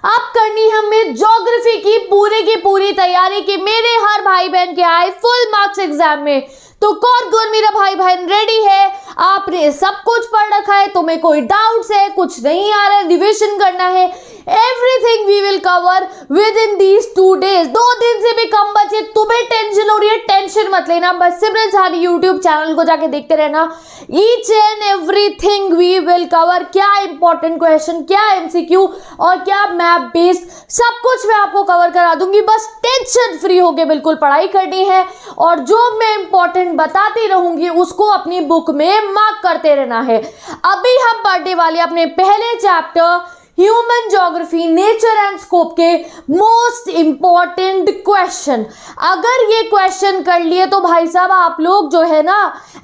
अब करनी हमें ज्योग्राफी की पूरी तैयारी की मेरे हर भाई बहन के आए फुल मार्क्स एग्जाम में। तो कौन कौन मेरा भाई बहन रेडी है? आपने सब कुछ पढ़ रखा है, तुम्हें कोई डाउट्स है, कुछ नहीं आ रहा है, रिविजन करना है, everything we will cover within these 2 days। 2 दिन से भी कम बचे, तुम्हें टेंशन हो रही है, टेंशन मत लेना, बस सिमरन सहानी यूट्यूब चैनल को जाके देखते रहना। Each and everything we will cover, क्या इंपॉर्टेंट क्वेश्चन, क्या एमसीक्यू और क्या मैप बेस्ड, सब कुछ मैं आपको कवर करा दूंगी। बस टेंशन फ्री होके बिल्कुल पढ़ाई करनी है और जो मैं इंपॉर्टेंट बताती रहूंगी उसको अपनी बुक में मार्क करते रहना है। अभी हम पढ़ने वाले अपने पहले chapter human geography nature and scope के मोस्ट इंपॉर्टेंट क्वेश्चन। अगर ये क्वेश्चन कर लिए तो भाई साहब आप लोग जो है ना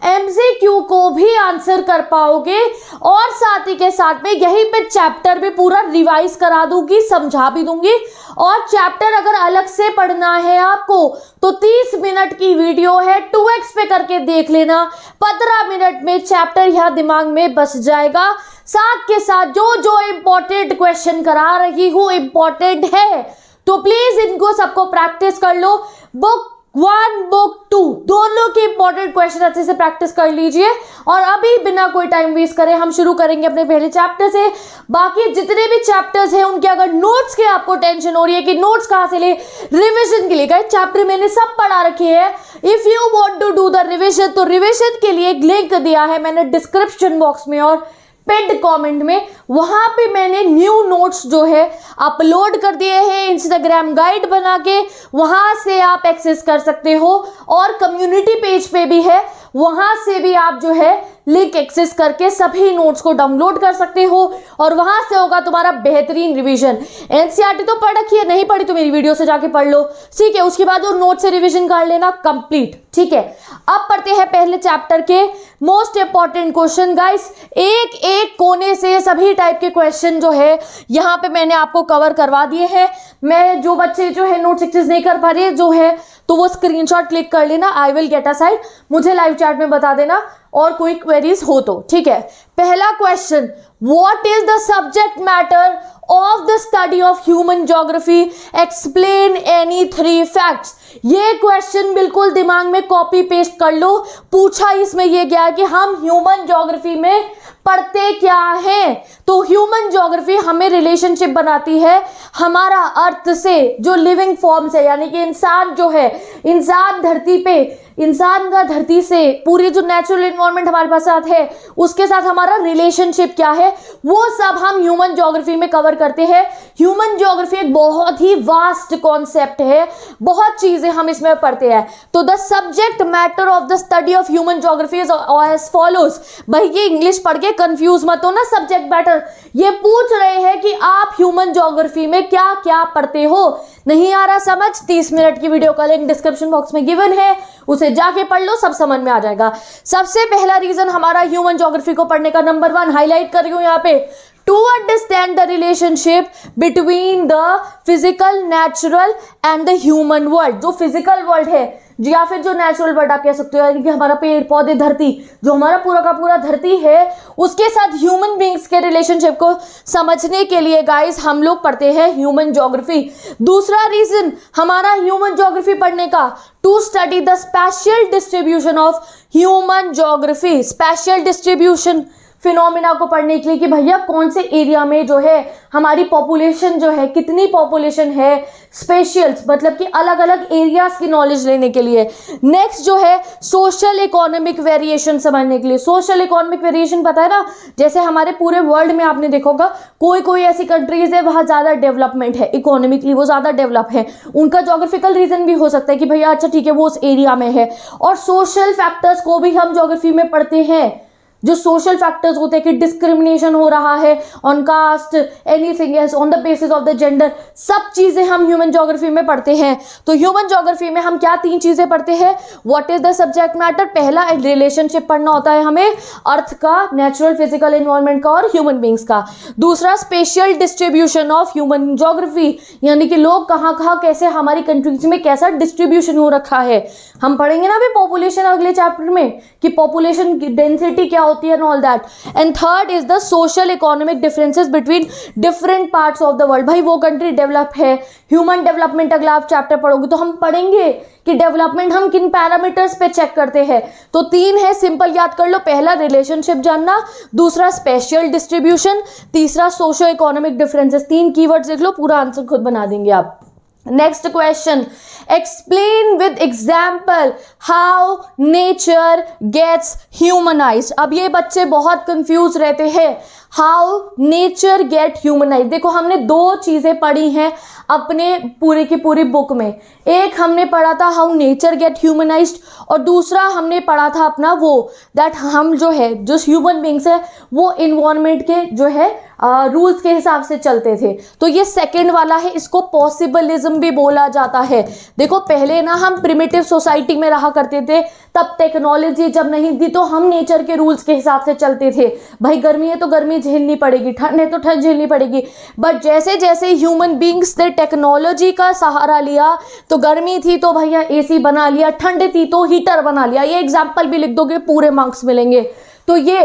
एमसीक्यू को भी आंसर कर पाओगे और साथ ही के साथ में यहीं पे चैप्टर भी पूरा रिवाइज करा दूंगी, समझा भी दूंगी। और चैप्टर अगर अलग से पढ़ना है आपको तो 30 मिनट की वीडियो है, 2x पे करके देख लेना, 15 मिनट में चैप्टर यहाँ दिमाग में बस जाएगा। साथ के साथ जो जो इंपॉर्टेंट क्वेश्चन करा रही हूँ इंपॉर्टेंट है तो प्लीज इनको सबको प्रैक्टिस कर लो। बुक 1 बुक 2 दोनों के इंपॉर्टेंट क्वेश्चन अच्छे से प्रैक्टिस कर लीजिए। और अभी बिना कोई टाइम वेस्ट करे हम शुरू करेंगे अपने पहले चैप्टर से। बाकी जितने भी चैप्टर्स हैं उनके अगर नोट्स की आपको टेंशन हो रही है कि नोट्स कहाँ से ले, रिविजन के लिए गाइस चैप्टर मैंने सब पढ़ा रखे हैं। If you want to do the revision तो रिविजन के लिए एक लिंक दिया है मैंने डिस्क्रिप्शन बॉक्स में और पिन्ड कमेंट में, वहां पे मैंने न्यू नोट्स जो है अपलोड कर दिए हैं इंस्टाग्राम गाइड बना के, वहां से आप एक्सेस कर सकते हो। और कम्युनिटी पेज पे भी है, वहां से भी आप जो है लिंक एक्सेस करके सभी नोट्स को डाउनलोड कर सकते हो और वहां से होगा तुम्हारा बेहतरीन रिवीजन। एनसीईआरटी तो पढ़ रखी है, नहीं पढ़ी तो मेरी वीडियो से जाके पढ़ लो, ठीक है। उसके बाद वो नोट से रिवीजन कर लेना कंप्लीट, ठीक है। अब पढ़ते हैं पहले चैप्टर के मोस्ट इंपॉर्टेंट क्वेश्चन गाइस। एक एक कोने से सभी टाइप के क्वेश्चन जो है यहाँ पे मैंने आपको कवर करवा दिए हैं। मैं जो बच्चे जो है नोट्स एक्सेस नहीं कर पा रहे जो है तो वो स्क्रीनशॉट क्लिक कर लेना, आई विल गेट असाइड, मुझे लाइव चैट में बता देना और कोई क्वेरीज हो तो, ठीक है। पहला question, what is the subject matter of the study of human geography, explain any 3 facts. ये क्वेश्चन बिल्कुल दिमाग में कॉपी पेस्ट कर लो। पूछा इसमें ये गया कि हम ह्यूमन ज्योग्राफी में पढ़ते क्या हैं, तो ह्यूमन ज्योग्राफी हमें रिलेशनशिप बनाती है हमारा अर्थ से, जो लिविंग फॉर्म्स है यानी कि इंसान जो है, इंसान धरती पे, इंसान का धरती से पूरी जो नेचुरल एनवायरनमेंट हमारे पास साथ है उसके साथ हमारा रिलेशनशिप क्या है वो सब हम ह्यूमन ज्योग्राफी में कवर करते हैं। ह्यूमन ज्योग्राफी एक बहुत ही वास्ट कॉन्सेप्ट है, बहुत चीजें हम इसमें पढ़ते हैं। तो the subject matter of the study of human geography is as follows. भाई ये इंग्लिश पढ़ के कंफ्यूज मत हो ना, सब्जेक्ट मैटर ये पूछ रहे हैं कि आप ह्यूमन ज्योग्राफी में क्या क्या पढ़ते हो। नहीं आ रहा समझ, 30 मिनट की वीडियो का लिंक डिस्क्रिप्शन बॉक्स में गिवन है, उसे जाके पढ़ लो, सब समझ में आ जाएगा। सबसे पहला रीजन हमारा ह्यूमन ज्योग्राफी को पढ़ने का, नंबर 1 हाईलाइट कर रही हूं यहाँ पे, to understand the relationship between the physical, natural and the human world. जो फिजिकल वर्ल्ड है या फिर जो नेचुरल वर्ल्ड आप कह सकते हो, यानी कि हमारा पेड़ पौधे, धरती, जो हमारा पूरा का पूरा धरती है उसके साथ ह्यूमन बींग्स के रिलेशनशिप को समझने के लिए गाइस हम लोग पढ़ते हैं ह्यूमन ज्योग्राफी। दूसरा रीजन हमारा ह्यूमन ज्योग्राफी पढ़ने का, to study the spatial distribution of human geography. Spatial distribution phenomena को पढ़ने के लिए कि भैया कौन से एरिया में जो है हमारी पॉपुलेशन जो है, कितनी पॉपुलेशन है, स्पेशियल्स मतलब कि अलग अलग एरियाज की नॉलेज लेने के लिए। नेक्स्ट जो है सोशल इकोनॉमिक वेरिएशन समझने के लिए। सोशल इकोनॉमिक वेरिएशन पता है ना, जैसे हमारे पूरे वर्ल्ड में आपने देखा होगा कोई कोई ऐसी कंट्रीज है वहाँ ज़्यादा डेवलपमेंट है, इकोनॉमिकली वो ज़्यादा डेवलप है, उनका ज्योग्राफिकल रीजन भी हो सकता है कि भैया अच्छा ठीक है वो उस एरिया में है। और सोशल फैक्टर्स को भी हम ज्योग्राफी में पढ़ते हैं, जो सोशल फैक्टर्स होते हैं कि डिस्क्रिमिनेशन हो रहा है on caste, anything else, on the basis of the gender, सब चीजें हम ह्यूमन ज्योग्राफी में पढ़ते हैं। तो ह्यूमन ज्योग्राफी में हम क्या 3 चीजें पढ़ते हैं, what is the subject matter, पहला रिलेशनशिप पढ़ना होता है हमें अर्थ का, नेचुरल फिजिकल एनवायरनमेंट का और ह्यूमन बींग्स का। दूसरा spatial distribution of human geography, यानी कि लोग कहाँ कहाँ कैसे हमारी कंट्रीज में कैसा डिस्ट्रीब्यूशन हो रखा है। हम पढ़ेंगे ना अभी पॉपुलेशन अगले चैप्टर में कि पॉपुलेशन डेंसिटी क्या होती है and all that. And third is the social economic differences between different parts of the world. भाई वो कंट्री डेवलप है, ह्यूमन डेवलपमेंट अगला आप चैप्टर पढ़ोगे तो हम पढ़ेंगे कि डेवलपमेंट हम किन पैरामीटर्स पे चेक करते हैं। तो 3 है, सिंपल याद कर लो। पहला रिलेशनशिप जानना, दूसरा स्पेशल डिस्ट्रीब्यूशन, तीसरा सोशो इकोनॉमिक डिफरेंसेस। 3 कीवर्ड्स देख लो, पूरा आंसर खुद बना देंगे आप। Next question, explain with example how nature gets humanized. अब ये बच्चे बहुत कंफ्यूज रहते हैं, हाउ नेचर गेट ह्यूमनाइज्ड। देखो हमने 2 चीजें पढ़ी हैं अपने पूरी की पूरी बुक में। एक हमने पढ़ा था हाउ नेचर गेट ह्यूमनाइज्ड, और दूसरा हमने पढ़ा था अपना वो दैट हम जो है जो ह्यूमन बींग्स है वो इन्वायरमेंट के जो है रूल्स के हिसाब से चलते थे। तो ये सेकंड वाला है, इसको पॉसिबलिज्म भी बोला जाता है। देखो पहले ना हम प्रिमिटिव सोसाइटी में रहा करते थे, तब टेक्नोलॉजी जब नहीं थी तो हम नेचर के रूल्स के हिसाब से चलते थे। भाई गर्मी है तो गर्मी झेलनी पड़ेगी, ठंड है तो ठंड झेलनी पड़ेगी। बट जैसे जैसे ह्यूमन बींग्स ने टेक्नोलॉजी का सहारा लिया, तो गर्मी थी तो भैया एसी बना लिया, ठंड थी तो हीटर बना लिया। ये एग्जाम्पल भी लिख दोगे पूरे मार्क्स मिलेंगे। तो ये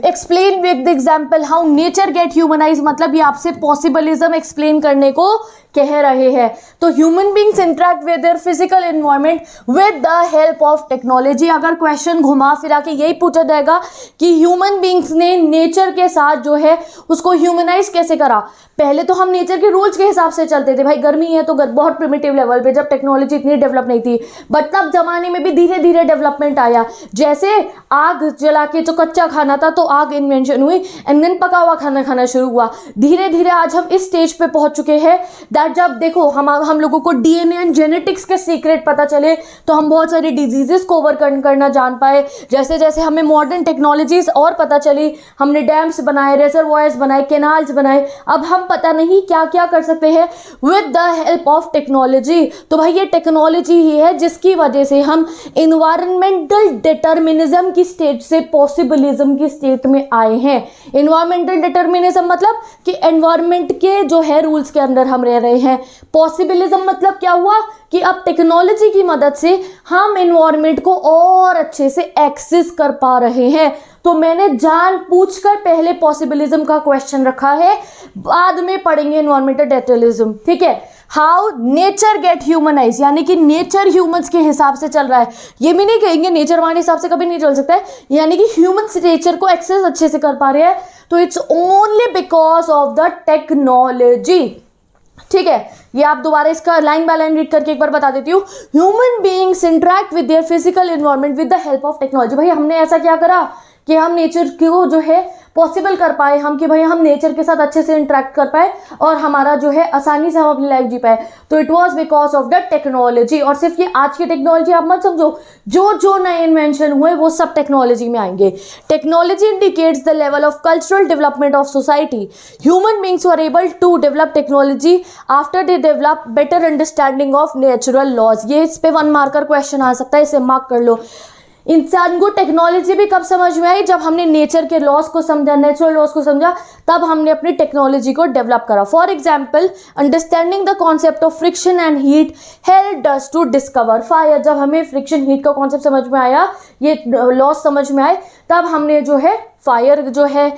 explain with example how nature get humanize, मतलब ये आपसे पॉसिबलिज्म एक्सप्लेन करने को कह रहे हैं। तो human beings interact with their physical environment with the help of technology. अगर क्वेश्चन घुमा फिरा के यही पूछा जाएगा कि ह्यूमन बींग्स ने नेचर के साथ जो है उसको ह्यूमनाइज कैसे करा। पहले तो हम नेचर के रूल्स के हिसाब से चलते थे, भाई गर्मी है तो बहुत प्रिमिटिव लेवल पे, जब टेक्नोलॉजी इतनी डेवलप नहीं थी। बट तब जमाने में भी धीरे धीरे डेवलपमेंट आया। जैसे आग जला के जो कच्चा खाना था तो आग इन्वेंशन हुई, एंड देन पका हुआ खाना खाना शुरू हुआ। धीरे धीरे आज हम इस स्टेज पे पहुंच चुके हैं दैट जब देखो हम लोगों को डीएनए एंड जेनेटिक्स के सीक्रेट पता चले तो हम बहुत सारी डिजीजेस को ओवरकम करना जान पाए। जैसे जैसे हमें मॉडर्न टेक्नोलॉजीज और पता चली, हमने डैम्स बनाए, रिजर्वॉयर्स बनाए, कैनाल्स बनाए। अब हम पता नहीं क्या क्या कर सकते हैं with the help of technology. तो भाई ये टेक्नोलॉजी ही है जिसकी वजह से हम इन्वायरमेंटल डिटर्मिनिज्म की स्टेट से पॉसिबलिज्म की स्टेट में आए हैं। इन्वायरमेंटल डिटर्मिनिज्म मतलब कि एनवायरमेंट के जो है रूल्स के अंदर हम रह रहे हैं। पॉसिबलिज्म मतलब क्या हुआ कि अब टेक्नोलॉजी की मदद से हम एनवायरमेंट को और अच्छे से एक्सेस कर पा रहे हैं। तो मैंने जानबूझकर पहले पॉसिबलिज्म का क्वेश्चन रखा है, बाद में पढ़ेंगे एनवायरमेंटल डेटलिज्म। ठीक है, हाउ नेचर गेट ह्यूमनाइज, यानी कि नेचर ह्यूमंस के हिसाब से चल रहा है। ये भी नहीं कहेंगे नेचर हमारे हिसाब से कभी नहीं चल सकता है, यानी कि ह्यूमंस नेचर को एक्सेस अच्छे से कर पा रहे हैं। तो it's only because of the technology. ठीक है, ये आप दोबारा इसका लाइन बाय लाइन रीड करके एक बार बता देती हूँ। Human beings interact with their physical environment with the help of technology. भाई हमने ऐसा क्या करा कि हम नेचर को जो है पॉसिबल कर पाए, हम कि भाई हम नेचर के साथ अच्छे से इंटरेक्ट कर पाए और हमारा जो है आसानी से हम अपनी लाइफ जी पाए। तो it was because of the technology. और सिर्फ ये आज की टेक्नोलॉजी आप मत समझो, जो जो नए इन्वेंशन हुए वो सब टेक्नोलॉजी में आएंगे। Technology indicates the level of cultural development of society. Human beings were able to develop technology after they develop better understanding of natural laws. ये इस पे 1 मार्कर क्वेश्चन आ सकता है, इसे मार्क कर लो। इंसान को टेक्नोलॉजी भी कब समझ में आई, जब हमने नेचर के लॉस को समझा, नेचुरल लॉस को समझा, तब हमने अपनी टेक्नोलॉजी को डेवलप करा। For example, understanding the concept of friction and heat helped us to discover fire. जब हमें फ्रिक्शन हीट का कॉन्सेप्ट समझ में आया, ये लॉस समझ में आए, तब हमने जो है फायर जो है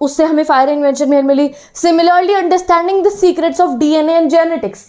उससे हमें फायर इन्वेंशन में मिली। Similarly understanding the secrets of DNA and genetics.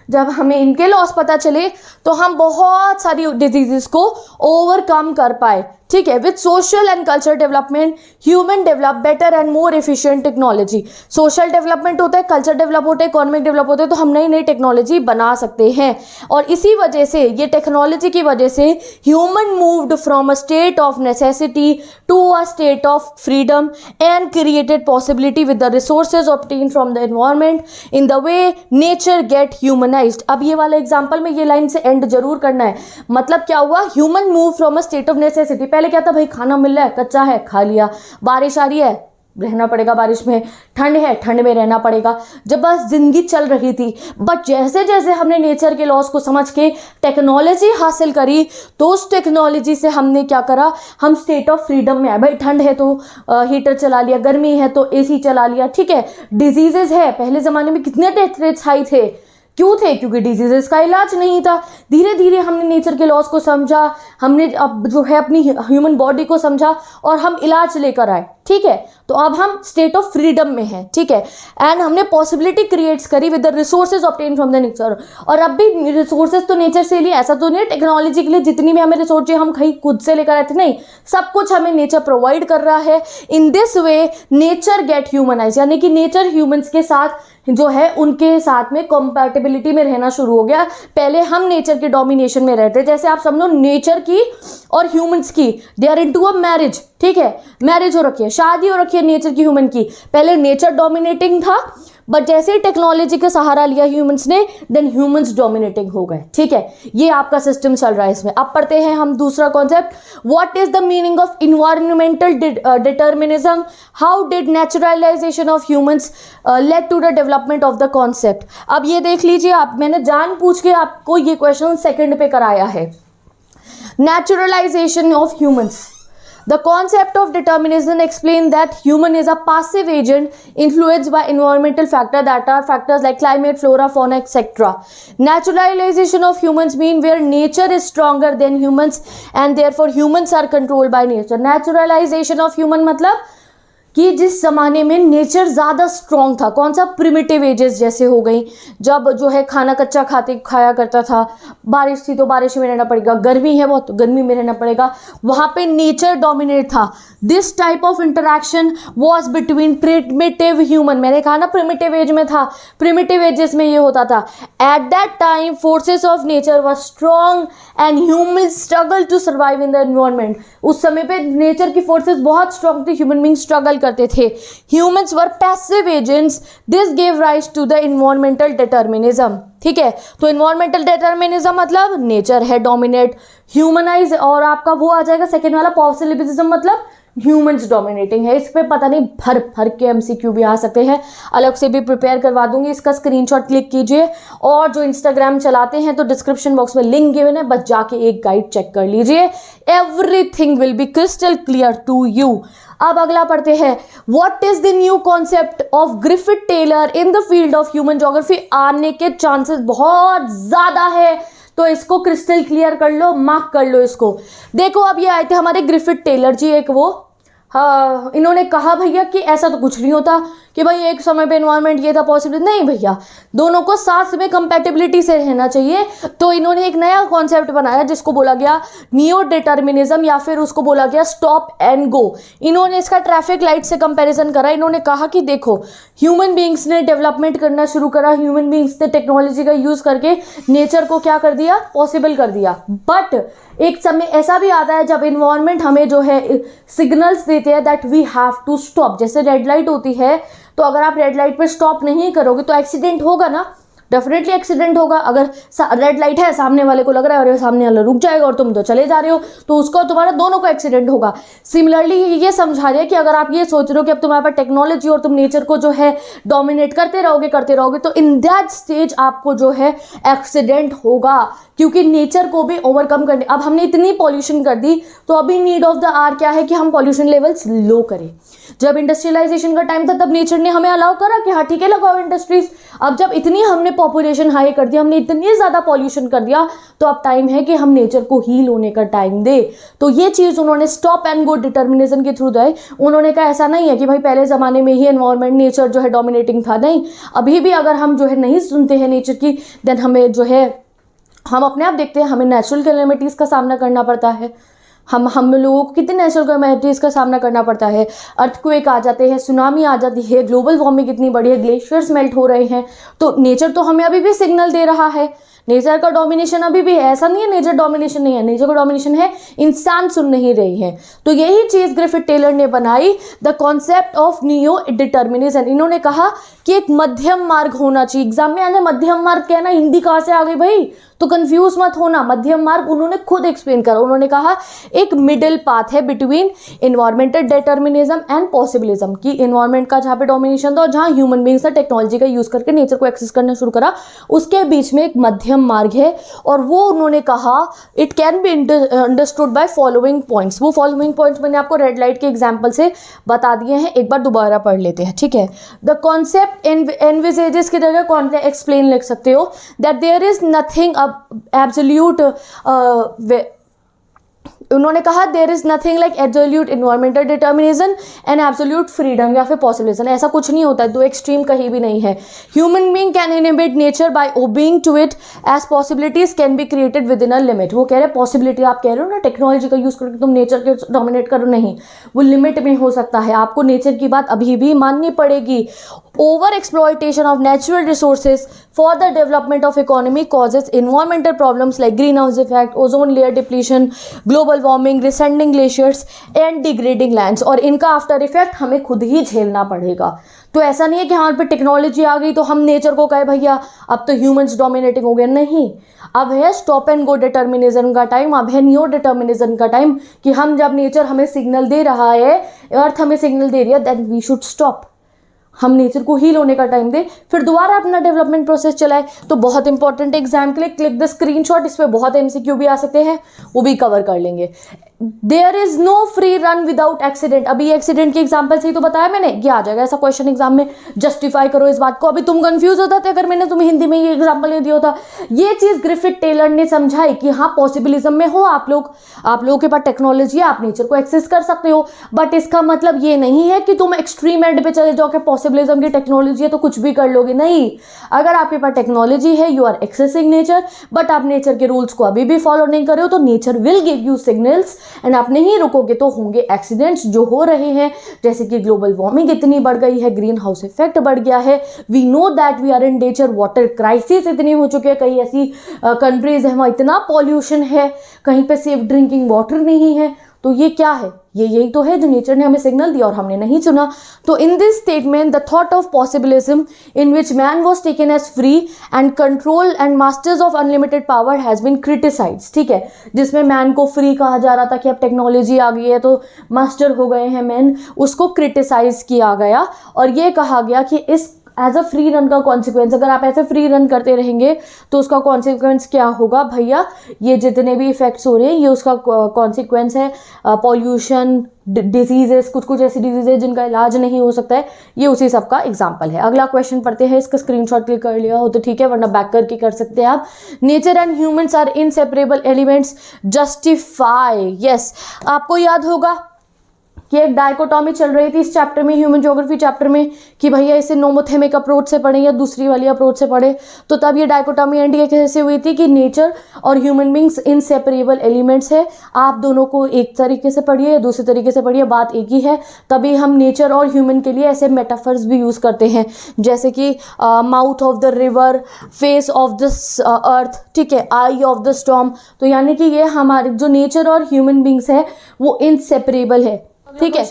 जब हमें इनके लॉस पता चले तो हम बहुत सारी डिजीजेस को ओवरकम कर पाए। ठीक है, with social and culture development human develop better and more efficient technology. Social development होता है, कल्चर डेवलप होता है, इकोनॉमिक डेवलप होता है, तो हम नई नई टेक्नोलॉजी बना सकते हैं। और इसी वजह से, ये टेक्नोलॉजी की वजह से human moved from a state of necessity to a state of freedom and created possibility with the resources obtain from the environment in the way nature get humanized. अब ये वाला एग्जाम्पल में ये लाइन से and जरूर करना है। मतलब क्या हुआ, human move from a state of necessity. पहले क्या था, भाई खाना मिल रहा है, कच्चा है, खा लिया। बारिश आ रही है, रहना पड़ेगा बारिश में। ठंड है, ठंड में रहना पड़ेगा। जब बस जिंदगी चल रही थी। बट जैसे जैसे हमने नेचर के लॉस को समझ के टेक्नोलॉजी हासिल करी, तो उस टेक्नोलॉजी से हमने क्या करा, हम स्टेट ऑफ फ्रीडम में आए। भाई ठंड है तो हीटर चला लिया, गर्मी है तो एसी चला लिया। ठीक है, डिजीजेस है, पहले ज़माने में कितने डेथ रेट्स हाई थे, क्यों थे? क्योंकि डिजीजेस का इलाज नहीं था। धीरे धीरे हमने नेचर के लॉस को समझा, हमने अब जो है अपनी ह्यूमन बॉडी को समझा और हम इलाज लेकर आए, ठीक है। तो अब हम स्टेट ऑफ फ्रीडम में हैं, ठीक है। एंड हमने पॉसिबिलिटी क्रिएट्स करी with the resources obtain from the nature. और अब भी रिसोर्सेज तो नेचर से लिए, ऐसा तो नहीं टेक्नोलॉजी के लिए जितनी भी हमें रिसोर्स चाहिए हम कहीं खुद से लेकर आए थे, नहीं, सब कुछ हमें नेचर प्रोवाइड कर रहा है। In this way nature get humanize, यानी कि नेचर ह्यूमंस के साथ जो है उनके साथ में कंपैटिबिलिटी में रहना शुरू हो गया। पहले हम नेचर के डोमिनेशन में रहते, जैसे आप समझो नेचर की और ह्यूमंस की, they are into a marriage, ठीक है, मैरिज हो रखी है, शादी हो रखी है नेचर की ह्यूमन की। पहले नेचर डोमिनेटिंग था, बट जैसे ही टेक्नोलॉजी का सहारा लिया ह्यूमंस ने, देन ह्यूमंस डोमिनेटिंग हो गए, ठीक है। ये आपका सिस्टम चल रहा है इसमें। अब पढ़ते हैं हम दूसरा concept, what is the meaning of environmental determinism, how did naturalization of humans led to the development of the concept. अब ये देख लीजिए, आप मैंने जानबूझ के आपको ये क्वेश्चन सेकंड पे कराया है। Naturalization of humans. The concept of determinism explains that human is a passive agent influenced by environmental factors, that are factors like climate, flora, fauna, etc. Naturalization of humans mean where nature is stronger than humans and therefore humans are controlled by nature. Naturalization of human मतलब कि जिस ज़माने में nature ज़्यादा strong था, कौन सा, primitive edges जैसे हो गई, जब जो है खाना कच्चा खाया करता था, बारिश थी तो बारिश में रहना पड़ेगा, गर्मी है बहुत तो गर्मी में रहना पड़ेगा, वहाँ पे नेचर डोमिनेट था। This type of interaction was between primitive human, मैंने कहा ना प्रिमिटिव एज में था, प्रिमिटिव एजेस में ये होता था। At that time forces of nature were strong and human struggle to survive in the environment. उस समय पे नेचर की फोर्सेस बहुत स्ट्रॉन्ग थी, ह्यूमन बीइंग स्ट्रगल करते थे। Humans were passive agents, this give rise to the environmental determinism, ठीक है। तो एनवायरमेंटल डिटर्मिनिज्म मतलब नेचर है डोमिनेट, ह्यूमनाइज, और आपका वो आ जाएगा सेकेंड वाला पॉसिबिलिज्म मतलब ह्यूमंस डोमिनेटिंग है। इस पे पता नहीं भर भर के एमसीक्यू भी आ सकते हैं, अलग से भी प्रिपेयर करवा दूंगी, इसका स्क्रीनशॉट क्लिक कीजिए। और जो इंस्टाग्राम चलाते हैं तो डिस्क्रिप्शन बॉक्स में लिंक गिवन है, बस जाके एक गाइड चेक कर लीजिए, everything will be crystal clear to you. अब अगला पढ़ते हैं, what is the new concept of Griffith Taylor in the field of human geography. आने के चांसेस बहुत ज्यादा है, तो इसको क्रिस्टल क्लियर कर लो, मार्क कर लो इसको। देखो अब ये आए थे हमारे ग्रिफिथ टेलर जी, एक वो, हाँ, इन्होंने कहा भैया कि ऐसा तो कुछ नहीं होता कि भाई एक समय पे एनवायरनमेंट ये था पॉसिबल, नहीं भैया, दोनों को साथ में कंपैटिबिलिटी से रहना चाहिए। तो इन्होंने एक नया कॉन्सेप्ट बनाया जिसको बोला गया नियो डिटर्मिनिज्म, या फिर उसको बोला गया स्टॉप एंड गो। इन्होंने इसका ट्रैफिक लाइट से कंपैरिजन करा। इन्होंने कहा कि देखो ह्यूमन बींग्स ने डेवलपमेंट करना शुरू करा, ह्यूमन बींग्स ने टेक्नोलॉजी का यूज करके नेचर को क्या कर दिया, पॉसिबल कर दिया। बट एक समय ऐसा भी आता है जब इन्वायरमेंट हमें जो है सिग्नल्स देते हैं that we have to stop. जैसे रेड लाइट होती है, तो अगर आप रेड लाइट पे स्टॉप नहीं करोगे तो एक्सीडेंट होगा ना, डेफिनेटली एक्सीडेंट होगा। अगर रेड लाइट है, सामने वाले को लग रहा है और सामने वाला रुक जाएगा और तुम तो चले जा रहे हो, तो उसको तुम्हारा दोनों को एक्सीडेंट होगा। सिमिलरली ये समझा रहे हैं कि अगर आप ये सोच रहे हो कि अब तुम्हारे पास टेक्नोलॉजी और तुम नेचर को जो है डोमिनेट करते रहोगे, तो इन दैट स्टेज आपको जो है एक्सीडेंट होगा, क्योंकि नेचर को भी ओवरकम करने। अब हमने इतनी पॉल्यूशन कर दी, तो अभी नीड ऑफ द आवर क्या है कि हम पॉल्यूशन लेवल्स लो करें। जब इंडस्ट्रियलाइजेशन का टाइम था तब नेचर ने हमें अलाउ करा कि हाँ ठीक है लगाओ इंडस्ट्रीज। अब जब इतनी हमने पॉपुलेशन हाई कर दिया, हमने इतनी ज़्यादा पॉल्यूशन कर दिया, तो अब टाइम है कि हम नेचर को हील होने का टाइम दे। तो ये चीज़ उन्होंने स्टॉप एंड गो डिटर्मिनिज्म के थ्रू दी। उन्होंने कहा ऐसा नहीं है कि भाई पहले ज़माने में ही एनवायरनमेंट नेचर जो है डोमिनेटिंग था, नहीं, अभी भी अगर हम जो है नहीं सुनते हैं नेचर की, देन हमें जो है, हम अपने आप देखते हैं हमें नेचुरल कैलेमिटीज़ का सामना करना पड़ता है। हम लोगों को कितने नेचुरल कैलेमिटीज़ का सामना करना पड़ता है। अर्थक्वेक आ जाते हैं, सुनामी आ जाती है, ग्लोबल वार्मिंग इतनी बड़ी है, ग्लेशियर्स मेल्ट हो रहे हैं। तो नेचर तो हमें अभी भी सिग्नल दे रहा है, नेचर का डोमिनेशन अभी भी है। ऐसा नहीं है नेचर डोमिनेशन नहीं है, नेचर का डोमिनेशन है, इंसान सुन नहीं रहे हैं। तो यही चीज़ ग्रिफिथ टेलर ने बनाई, the concept of neo determinism. इन्होंने कहा कि एक मध्यम मार्ग होना चाहिए। एग्जाम में आने मध्यम मार्ग कहना, हिंदी कहाँ से आ गई भाई, तो कंफ्यूज मत होना, मध्यम मार्ग उन्होंने खुद एक्सप्लेन करा। उन्होंने कहा एक मिडिल पाथ है between environmental determinism and possibilism, कि इन्वायरमेंट का जहाँ पे डोमिनेशन था और जहाँ ह्यूमन बींग्स ने टेक्नोलॉजी का यूज करके नेचर को एक्सेस करना शुरू करा, उसके बीच में एक मध्यम मार्ग है। और वो उन्होंने कहा it can be understood by following points. वो फॉलोइंग पॉइंट्स मैंने आपको रेड लाइट के एग्जांपल से बता दिए हैं, एक बार दोबारा पढ़ लेते हैं, ठीक है। द कॉन्सेप्ट एनविसेजेस की जगह कौन एक्सप्लेन लिख सकते हो, that there is nothing absolute, उन्होंने कहा there is nothing like absolute environmental determinism and absolute freedom या फिर पॉसिबिलिज्म, ऐसा कुछ नहीं होता है, दो एक्सट्रीम कहीं भी नहीं है। Human being can inhibit nature by obeying to it as possibilities can be created within a limit. वो कह रहे हैं पॉसिबिलिटी, आप कह रहे हो ना टेक्नोलॉजी का यूज करके तुम नेचर के डोमिनेट करो, नहीं, वो लिमिट में हो सकता है, आपको नेचर की बात अभी भी माननी पड़ेगी। Over exploitation of natural resources for the development of economy causes environmental problems like greenhouse effect, ozone layer depletion, global warming, receding glaciers and degrading lands, और इनका आफ्टर इफेक्ट हमें खुद ही झेलना पड़ेगा। तो ऐसा नहीं है कि हाँ पे टेक्नोलॉजी आ गई तो हम नेचर को कहे भैया अब तो ह्यूमंस डोमिनेटिंग हो गए, नहीं, अब है स्टॉप एंड गो डिटर्मिनिज्म का टाइम, अब है न्यू डिटर्मिनिज्म का टाइम, कि हम जब नेचर हमें सिग्नल दे रहा है, अर्थ हमें सिग्नल दे रही है, देन वी शुड स्टॉप, हम नेचर को हील होने का टाइम दे, फिर दोबारा अपना डेवलपमेंट प्रोसेस चलाए। तो बहुत इंपॉर्टेंट एग्जाम के लिए क्लिक द स्क्रीनशॉट, इस पे बहुत एमसीक्यू भी आ सकते हैं, वो भी कवर कर लेंगे। There is no free run without accident, अभी एक्सीडेंट की एग्जाम्पल से ही तो बताया मैंने, ये आ जाएगा ऐसा क्वेश्चन एग्जाम में, जस्टिफाई करो इस बात को। अभी तुम कंफ्यूज होता थे अगर मैंने तुम्हें हिंदी में ये एग्जाम्पल नहीं दिया होता। ये चीज ग्रिफिथ टेलर ने समझाई कि हाँ पॉसिबिलिज्म में हो आप लोगों के पास टेक्नोलॉजी है, आप नेचर को एक्सेस कर सकते हो, बट इसका मतलब ये नहीं है कि तुम एक्सट्रीम एंड पे चले जाओ कि पॉसिबिलिज्म की टेक्नोलॉजी है तो कुछ भी कर लोगे, नहीं। अगर आपके पास टेक्नोलॉजी है, you are accessing nature, but आप नेचर के रूल्स को अभी भी फॉलो नहीं कर रहे हो, तो nature will give you signals and आप नहीं रुकोगे तो होंगे एक्सीडेंट्स जो हो रहे हैं, जैसे कि ग्लोबल वार्मिंग इतनी बढ़ गई है, ग्रीन हाउस इफेक्ट बढ़ गया है, we know that we are in danger, water crisis इतनी हो चुकी है, कई ऐसी कंट्रीज है वहाँ इतना पॉल्यूशन है, कहीं पे सेफ ड्रिंकिंग वाटर नहीं है। तो ये क्या है, ये यही तो है जो नेचर ने हमें सिग्नल दिया और हमने नहीं सुना। तो in this statement the thought of possibilism in which man was taken as free and control and masters of unlimited power has been criticized, ठीक है, जिसमें मैन को फ्री कहा जा रहा था कि अब टेक्नोलॉजी आ गई है तो मास्टर हो गए हैं मैन, उसको क्रिटिसाइज किया गया और ये कहा गया कि इस एज अ फ्री रन का कॉन्सिक्वेंस, अगर आप ऐसे फ्री रन करते रहेंगे तो उसका कॉन्सिक्वेंस क्या होगा भैया, ये जितने भी इफेक्ट्स हो रहे हैं ये उसका कॉन्सिक्वेंस है, पॉल्यूशन, डिजीजेस, कुछ ऐसी डिजीजेज जिनका इलाज नहीं हो सकता है, ये उसी सब का एग्जाम्पल है। अगला क्वेश्चन पढ़ते हैं, इसका स्क्रीनशॉट क्लिक कर लिया हो तो ठीक है, वरना बैक करके कर सकते हैं आप। Nature and humans are inseparable elements, justify, yes, आपको याद होगा कि एक डायकोटॉमी चल रही थी इस चैप्टर में, ह्यूमन ज्योग्राफी चैप्टर में, कि भैया इसे नोमोथेमिक अप्रोच से पढ़े या दूसरी वाली अप्रोच से पढ़े, तो तब ये डायकोटॉमी एंड ये कैसे हुई थी कि नेचर और ह्यूमन बींग्स इनसेपरेबल एलिमेंट्स है, आप दोनों को एक तरीके से पढ़िए या दूसरे तरीके से पढ़िए, बात एक ही है। तभी हम नेचर और ह्यूमन के लिए ऐसे मेटाफर्स भी यूज़ करते हैं, जैसे कि mouth of the river, face of the earth, ठीक है, आई ऑफ द स्टॉर्म, तो यानी कि ये हमारे जो नेचर और ह्यूमन बींग्स है वो इनसेपरेबल है, ठीक है।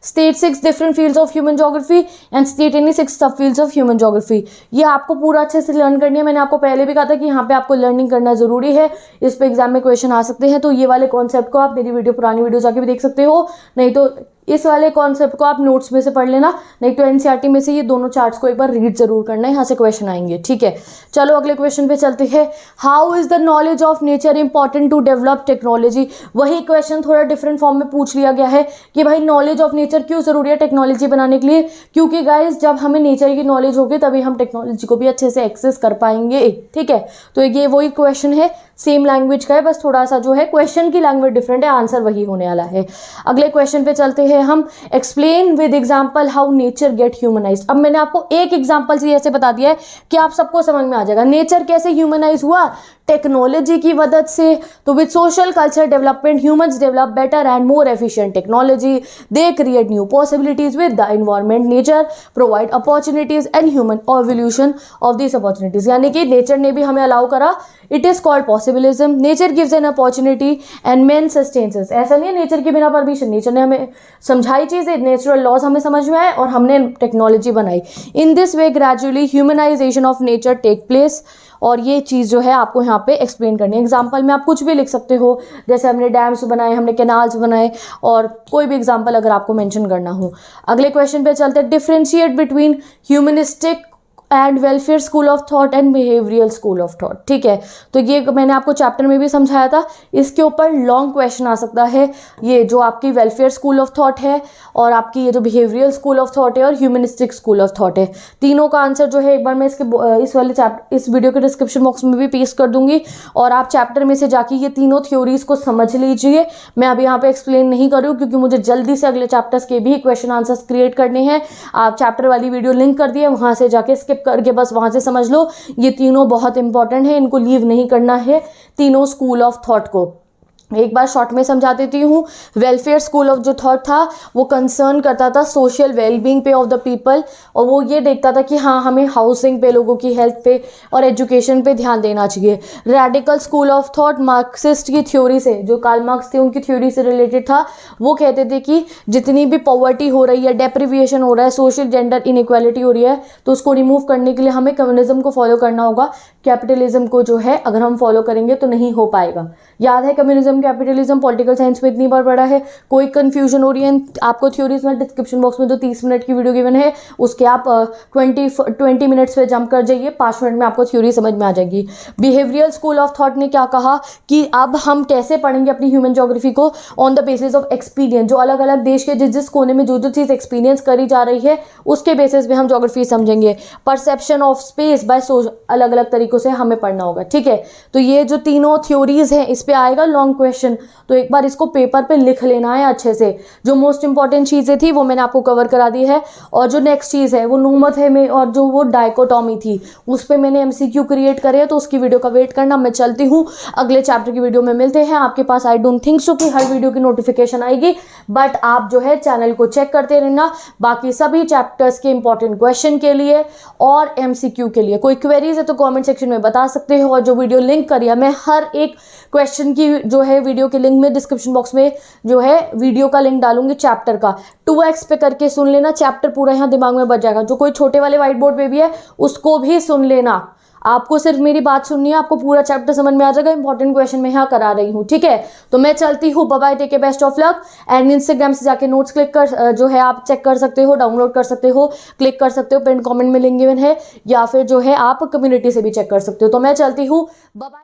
State 6 different fields of human geography and state any 6 सब फील्ड्स ऑफ ह्यूमन ज्योग्राफी, ये आपको पूरा अच्छे से लर्न करनी है। मैंने आपको पहले भी कहा था कि यहाँ पे आपको लर्निंग करना जरूरी है, इस पे एग्जाम में क्वेश्चन आ सकते हैं। तो ये वाले कॉन्सेप्ट को आप मेरी पुरानी वीडियो जाके भी देख सकते हो, नहीं तो इस वाले कॉन्सेप्ट को आप नोट्स में से पढ़ लेना, नहीं तो एनसीईआरटी में से ये दोनों चार्ट्स को एक बार रीड जरूर करना है, यहाँ से क्वेश्चन आएंगे, ठीक है। चलो अगले क्वेश्चन पे चलते हैं। How is the knowledge of nature important to develop technology, वही क्वेश्चन थोड़ा डिफरेंट फॉर्म में पूछ लिया गया है कि भाई नॉलेज ऑफ नेचर क्यों जरूरी है टेक्नोलॉजी बनाने के लिए, क्योंकि गाइज जब हमें नेचर की नॉलेज होगी तभी हम टेक्नोलॉजी को भी अच्छे से एक्सेस कर पाएंगे, ठीक है। तो ये वही क्वेश्चन है, सेम लैंग्वेज का है, बस थोड़ा सा जो है क्वेश्चन की लैंग्वेज डिफरेंट है, आंसर वही होने वाला है। अगले क्वेश्चन पे चलते हैं हम। Explain with example how nature get humanized. अब मैंने आपको एक एग्जांपल से ऐसे बता दिया है कि आप सबको समझ में आ जाएगा नेचर कैसे ह्यूमनाइज हुआ, टेक्नोलॉजी की मदद से। तो with social culture development humans develop better and more efficient technology, they create new possibilities with the environment, nature provide opportunities and human evolution of this opportunities, यानी कि नेचर ने भी हमें अलाउ करा, it is called possibilism, nature gives an opportunity and man sustains. ऐसा नहीं है nature के बिना परमिशन, नेचर ने हमें समझाई चीजें, नेचुरल लॉज हमें समझ में आए और हमने टेक्नोलॉजी बनाई। In this way gradually humanization of nature take place और ये चीज़ जो है आपको यहाँ पे एक्सप्लेन करनी है। एग्जाम्पल में आप कुछ भी लिख सकते हो, जैसे हमने डैम्स बनाए, हमने कैनाल्स बनाए, और कोई भी एग्जाम्पल अगर आपको मेंशन करना हो। अगले क्वेश्चन पे चलते हैं, differentiate between humanistic and welfare school of thought and behavioural school of thought. ठीक है, तो ये मैंने आपको चैप्टर में भी समझाया था, इसके ऊपर लॉन्ग क्वेश्चन आ सकता है। ये जो आपकी वेलफेयर स्कूल ऑफ थॉट है, और आपकी ये जो बिहेवियरल स्कूल ऑफ थॉट है, और ह्यूमनिस्टिक स्कूल ऑफ थॉट है, तीनों का आंसर जो है एक बार मैं इस वीडियो के डिस्क्रिप्शन बॉक्स में भी पेस्ट कर दूंगी, और आप चैप्टर में से जाके ये तीनों थ्योरीज को समझ लीजिए। मैं अभी यहाँ पे एक्सप्लेन नहीं कर रही हूँ, क्योंकि मुझे जल्दी से अगले चैप्टर्स के भी क्वेश्चन आंसर्स क्रिएट करने हैं। आप चैप्टर वाली वीडियो लिंक कर दिए, वहाँ से जाके स्किप करके बस वहां से समझ लो। ये तीनों बहुत इंपॉर्टेंट है, इनको लीव नहीं करना है, तीनों स्कूल ऑफ थॉट को। एक बार शॉर्ट में समझा देती हूँ। वेलफेयर स्कूल ऑफ जो थॉट था वो कंसर्न करता था सोशल वेलबींग पे ऑफ द पीपल, और वो ये देखता था कि हाँ, हमें हाउसिंग पे, लोगों की हेल्थ पे और एजुकेशन पे ध्यान देना चाहिए। Radical school of thought Marxist की थ्योरी से, जो कार्ल मार्क्स थे उनकी थ्योरी से रिलेटेड था। वो कहते थे कि जितनी भी पॉवर्टी हो रही है, डेप्रिविएशन हो रहा है, सोशल जेंडर इनइक्वालिटी हो रही है, तो उसको रिमूव करने के लिए हमें कम्युनिज्म को फॉलो करना होगा। कैपिटलिज्म को जो है अगर हम फॉलो करेंगे तो नहीं हो पाएगा। याद है कम्युनिज्म, कैपिटलिज्म पॉलिटिकल साइंस में इतनी बार पढ़ा है। कोई कंफ्यूजन हो रही है आपको थ्योरीज में, डिस्क्रिप्शन बॉक्स में जो 30 मिनट की वीडियो गिवन है उसके आप 20 मिनट्स पे जंप कर जाइए, 5 मिनट में आपको थ्योरी समझ में आ जाएगी। बिहेवियरल स्कूल ऑफ थॉट ने क्या कहा कि अब हम कैसे पढ़ेंगे अपनी ह्यूमन ज्योग्राफी को, on the basis of experience. जो अलग अलग देश के जिस जिस कोने में जो जो चीज़ एक्सपीरियंस करी जा रही है उसके बेसिस पे हम ज्योग्राफी समझेंगे। परसेप्शन ऑफ स्पेस बाय अलग अलग तरीकों से हमें पढ़ना होगा। ठीक है, तो ये जो तीनों थ्योरीज हैं इस पे आएगा लॉन्ग क्वेश्चन, तो एक बार इसको पेपर पे लिख लेना है अच्छे से। जो मोस्ट इंपॉर्टेंट चीज़ें थी वो मैंने आपको कवर करा दी है, और जो नेक्स्ट चीज़ है वो नूमत है में, और जो वो डायकोटॉमी थी उस पर मैंने MCQ क्रिएट करे है, तो उसकी वीडियो का वेट करना। मैं चलती हूँ, अगले चैप्टर की वीडियो में मिलते हैं। आपके पास आई डोंट थिंक सो कि हर वीडियो की नोटिफिकेशन आएगी, बट आप जो है चैनल को चेक करते रहना बाकी सभी चैप्टर्स के इंपॉर्टेंट क्वेश्चन के लिए और MCQ के लिए। कोई क्वेरीज है तो कॉमेंट सेक्शन में बता सकते हो, और जो वीडियो लिंक करी है मैं हर एक क्वेश्चन की जो है वीडियो के लिंक में डिस्क्रिप्शन बॉक्स में जो है वीडियो का लिंक डालूंगी चैप्टर का। 2x पे करके सुन लेना, चैप्टर पूरा यहाँ दिमाग में बच जाएगा। जो कोई छोटे वाले व्हाइट बोर्ड पे भी है उसको भी सुन लेना। आपको सिर्फ मेरी बात सुननी है, आपको पूरा चैप्टर समझ में आ जाएगा। इंपॉर्टेंट क्वेश्चन मैं यहाँ करा रही हूँ। ठीक है, तो मैं चलती हूँ, bye bye, take a best of luck. And Instagram से जाके नोट्स क्लिक कर जो है आप चेक कर सकते हो, डाउनलोड कर सकते हो, क्लिक कर सकते हो, पिन कमेंट में लिंक गिवन है, या फिर जो है आप कम्युनिटी से भी चेक कर सकते हो। तो मैं चलती हूँ, बाय बाय।